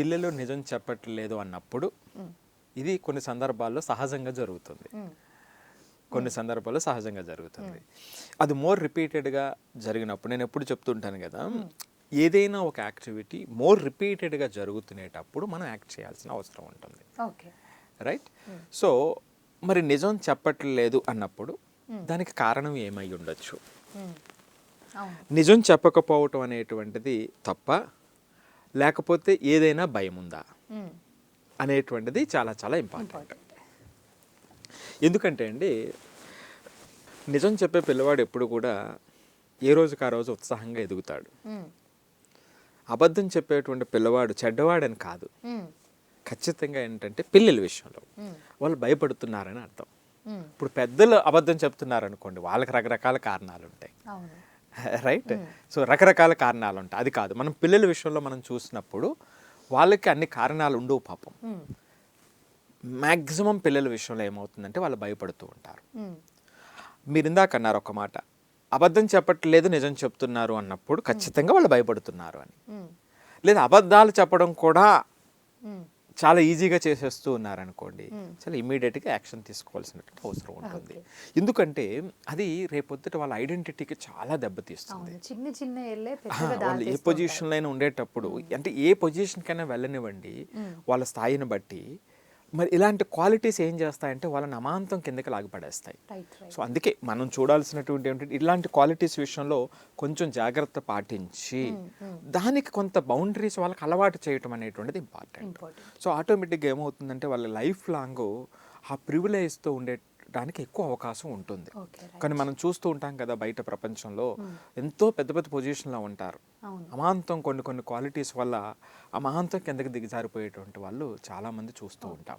పిల్లలు నిజం చెప్పట్లేదు అన్నప్పుడు ఇది కొన్ని సందర్భాల్లో సహజంగా జరుగుతుంది. కొన్ని సందర్భాల్లో సహజంగా జరుగుతుంది. అది మోర్ రిపీటెడ్గా జరిగినప్పుడు నేను ఎప్పుడు చెప్తుంటాను కదా, ఏదైనా ఒక యాక్టివిటీ మోర్ రిపీటెడ్గా జరుగుతునేటప్పుడు మనం యాక్ట్ చేయాల్సిన అవసరం ఉంటుంది. రైట్? సో మరి నిజం చెప్పట్లేదు అన్నప్పుడు దానికి కారణం ఏమై ఉండొచ్చు? నిజం చెప్పకపోవటం అనేటువంటిది తప్ప, లేకపోతే ఏదైనా భయం ఉందా అనేటువంటిది చాలా చాలా ఇంపార్టెంట్. ఎందుకంటే అండి, నిజం చెప్పే పిల్లవాడు ఎప్పుడు కూడా ఏ రోజుకి ఆ రోజు ఉత్సాహంగా ఎదుగుతాడు. అబద్ధం చెప్పేటువంటి పిల్లవాడు చెడ్డవాడని కాదు, ఖచ్చితంగా ఏంటంటే పిల్లల విషయంలో వాళ్ళు భయపడుతున్నారని అర్థం. ఇప్పుడు పెద్దలు అబద్ధం చెప్తున్నారనుకోండి, వాళ్ళకి రకరకాల కారణాలు ఉంటాయి. రైట్? సో రకరకాల కారణాలు ఉంటాయి. అది కాదు, మనం పిల్లల విషయంలో మనం చూసినప్పుడు వాళ్ళకి అన్ని కారణాలు ఉండవు పాపం. మ్యాక్సిమం పిల్లల విషయంలో ఏమవుతుందంటే వాళ్ళు భయపడుతూ ఉంటారు. మీరు ఇందాక అన్నారు ఒక మాట, అబద్ధం చెప్పట్లేదు నిజం చెప్తున్నారు అన్నప్పుడు ఖచ్చితంగా వాళ్ళు భయపడుతున్నారు అని. లేదా అబద్ధాలు చెప్పడం కూడా చాలా ఈజీగా చేసేస్తూ ఉన్నారనుకోండి, చాలా ఇమీడియట్గా యాక్షన్ తీసుకోవాల్సిన అవసరం ఉంటుంది. ఎందుకంటే అది రేపొద్దుట వాళ్ళ ఐడెంటిటీకి చాలా దెబ్బతీస్తుంది. వాళ్ళు ఏ పొజిషన్లో అయినా ఉండేటప్పుడు, అంటే ఏ పొజిషన్కైనా వెళ్ళనివ్వండి వాళ్ళ స్థాయిని బట్టి, మరి ఇలాంటి క్వాలిటీస్ ఏం చేస్తాయంటే వాళ్ళని అమాంతం కిందకి లాగిపడేస్తాయి. సో అందుకే మనం చూడాల్సినటువంటి ఏంటంటే ఇలాంటి క్వాలిటీస్ విషయంలో కొంచెం జాగ్రత్త పాటించి దానికి కొంత బౌండరీస్ వాళ్ళకి అలవాటు చేయటం అనేటువంటిది ఇంపార్టెంట్. సో ఆటోమేటిక్గా ఏమవుతుందంటే వాళ్ళ లైఫ్ లాంగ్ ఆ ప్రివిలేజ్తో ఉండేటానికి ఎక్కువ అవకాశం ఉంటుంది. కానీ మనం చూస్తూ ఉంటాం కదా, బయట ప్రపంచంలో ఎంతో పెద్ద పెద్ద పొజిషన్లో ఉంటారు, అమాంతం కొన్ని కొన్ని క్వాలిటీస్ వల్ల అమాంతం కిందకి దిగజారిపోయేటువంటి వాళ్ళు చాలామంది చూస్తూ ఉంటాం.